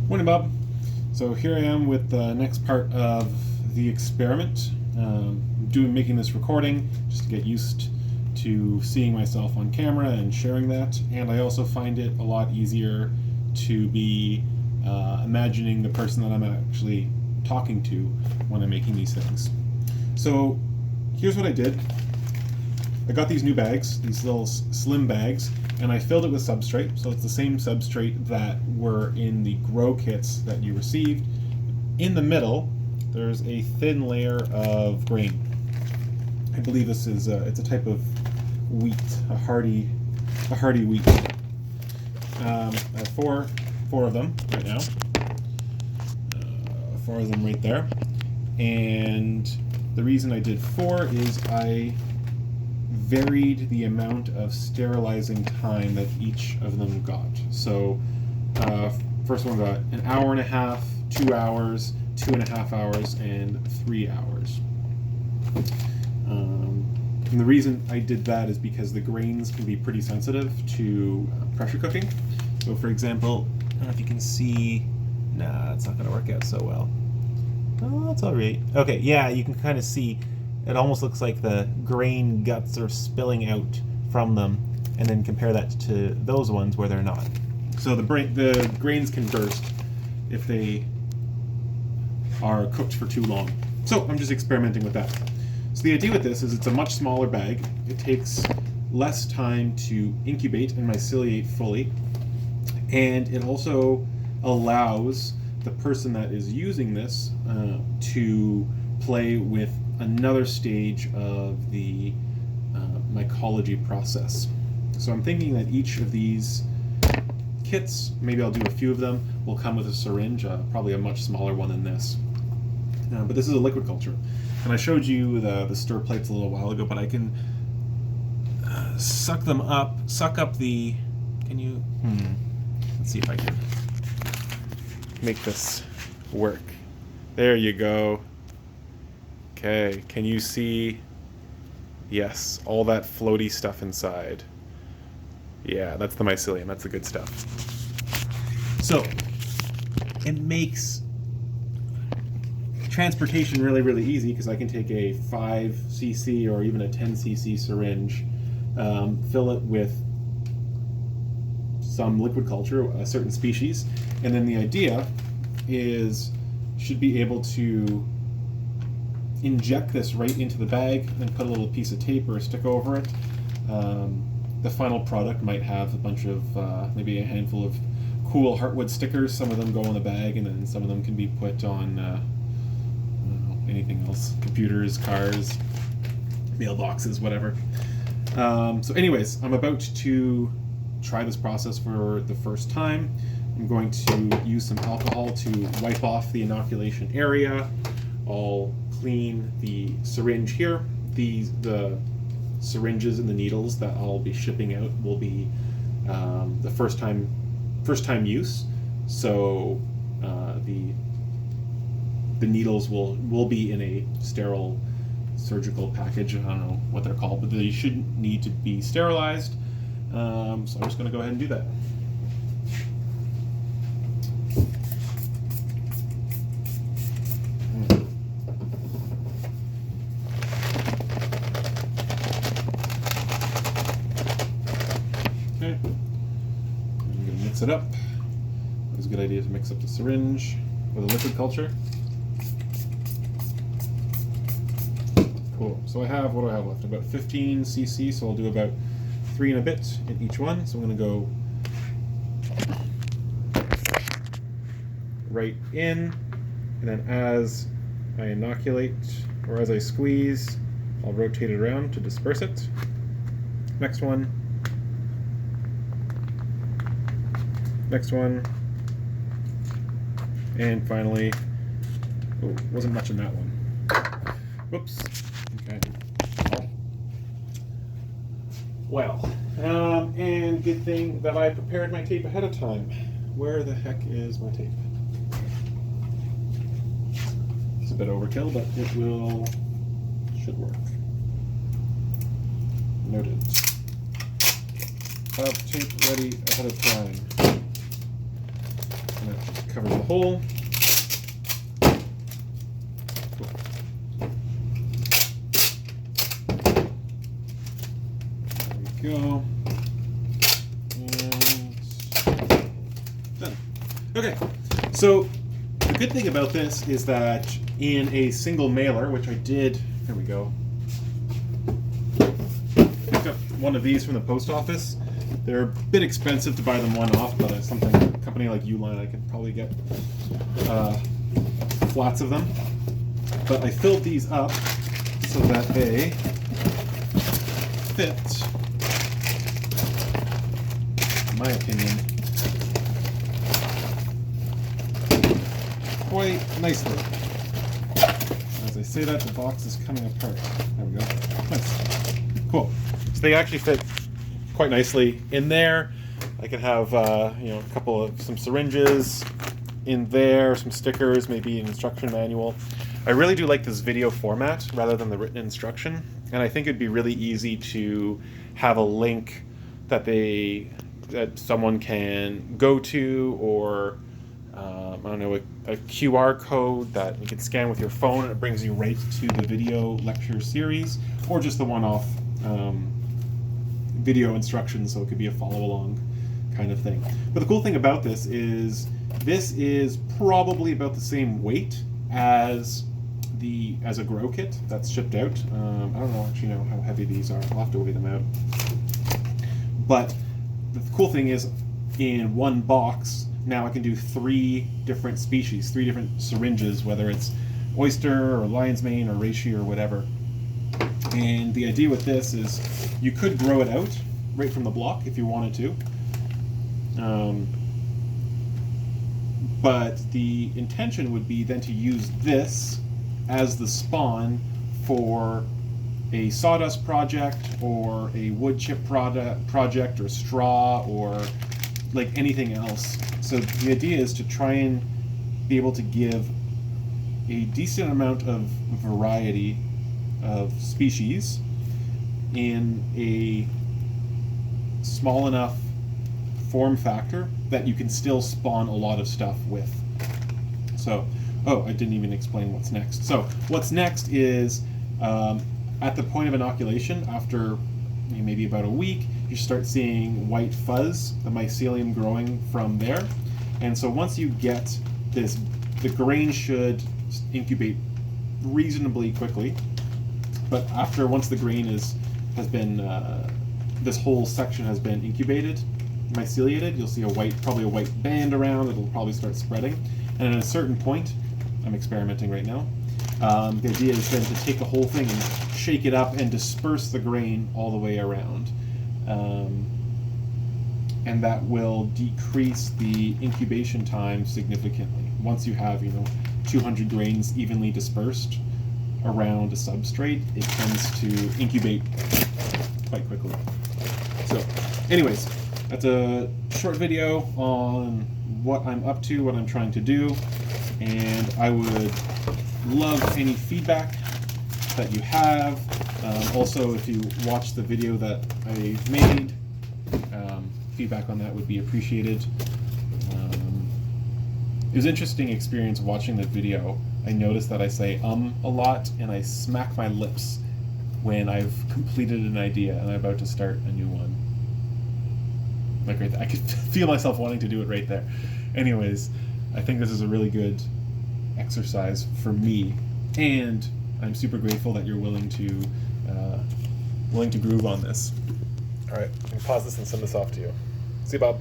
Morning, Bob. So here I am with the next part of the experiment. Making this recording just to get used to seeing myself on camera and sharing that, and I also find it a lot easier to be imagining the person that I'm actually talking to when I'm making these things. So here's what I did. I got these new bags, these little slim bags, and I filled it with substrate. So it's the same substrate that were in the grow kits that you received. In the middle, there's a thin layer of grain. I believe this is it's a type of wheat, a hardy wheat. I have four of them right now. Four of them right there. And the reason I did four is I varied the amount of sterilizing time that each of them got. So first one got an hour and a half, 2 hours, 2.5 hours, and 3 hours. And the reason I did that is because the grains can be pretty sensitive to pressure cooking. So for example, I don't know if you can see, nah, it's not going to work out so well. Oh, that's all right. Okay, yeah, you can kind of see it almost looks like the grain guts are spilling out from them, and then compare that to those ones where they're not. So the grains can burst if they are cooked for too long. So I'm just experimenting with that. So the idea with this is it's a much smaller bag. It takes less time to incubate and myceliate fully, and it also allows the person that is using this to play with another stage of the mycology process. So I'm thinking that each of these kits, maybe I'll do a few of them, will come with a syringe, probably a much smaller one than this. But this is a liquid culture. And I showed you the stir plates a little while ago, but I can suck up the, let's see if I can make this work. There you go. Okay, can you see? Yes, all that floaty stuff inside. Yeah, that's the mycelium, that's the good stuff. So, it makes transportation really, really easy because I can take a 5 cc or even a 10 cc syringe, fill it with some liquid culture, a certain species, and then the idea is should be able to inject this right into the bag and put a little piece of tape or a stick over it. The final product might have a bunch of, maybe a handful of cool heartwood stickers. Some of them go in the bag, and then some of them can be put on anything else, computers, cars, mailboxes, whatever. So anyways, I'm about to try this process for the first time. I'm going to use some alcohol to wipe off the inoculation area. I'll clean the syringe here. The syringes and the needles that I'll be shipping out will be the first time use. So the needles will be in a sterile surgical package. I don't know what they're called, but they shouldn't need to be sterilized. So I'm just going to go ahead and do that. Okay, I'm going to mix it up. It was a good idea to mix up the syringe with a liquid culture. Cool. So I have, what do I have left? About 15 cc, so I'll do about 3 and a bit in each one. So I'm going to go right in, and then as I inoculate, or as I squeeze, I'll rotate it around to disperse it. Next one. Next one. And finally, oh, wasn't much in that one. Whoops. Okay. Well, and good thing that I prepared my tape ahead of time. Where the heck is my tape? It's a bit overkill, but it should work. Noted. Have tape ready ahead of time. covers the hole. There we go. And done. Okay, so the good thing about this is that in a single mailer, which I did, there we go, picked up one of these from the post office. They're a bit expensive to buy them one-off, but it's something, a company like Uline, I could probably get flats of them. But I filled these up so that they fit, in my opinion, quite nicely. As I say that, the box is coming apart. There we go. Nice. Cool. So they actually fit quite nicely in there. I can have a couple of some syringes in there, some stickers, maybe an instruction manual. I really do like this video format rather than the written instruction, and I think it'd be really easy to have a link that someone can go to, or I don't know, a QR code that you can scan with your phone and it brings you right to the video lecture series, or just the one-off video instructions, so it could be a follow-along kind of thing. But the cool thing about this is probably about the same weight as a grow kit that's shipped out. I don't actually know how heavy these are. I'll have to weigh them out. But the cool thing is, in one box, now I can do 3 different species, 3 different syringes, whether it's oyster or lion's mane or reishi or whatever. And the idea with this is you could grow it out right from the block if you wanted to. But the intention would be then to use this as the spawn for a sawdust project or a wood chip project or straw or like anything else. So the idea is to try and be able to give a decent amount of variety of species in a small enough form factor that you can still spawn a lot of stuff with. So, I didn't even explain what's next. So what's next is at the point of inoculation, after maybe about a week, you start seeing white fuzz, the mycelium growing from there. And so once you get this, the grain should incubate reasonably quickly. But once the grain has been, this whole section has been incubated, myceliated, you'll see probably a white band around. It'll probably start spreading. And at a certain point, I'm experimenting right now, the idea is then to take the whole thing and shake it up and disperse the grain all the way around. And that will decrease the incubation time significantly. Once you have, 200 grains evenly dispersed around a substrate, it tends to incubate quite quickly. So, anyways, that's a short video on what I'm up to, what I'm trying to do, and I would love any feedback that you have. Also, if you watch the video that I made, feedback on that would be appreciated. It was an interesting experience watching the video. I noticed that I say a lot, and I smack my lips when I've completed an idea and I'm about to start a new one. Like right there. I could feel myself wanting to do it right there. Anyways, I think this is a really good exercise for me, and I'm super grateful that you're willing to groove on this. All right, I'm gonna pause this and send this off to you. See you, Bob.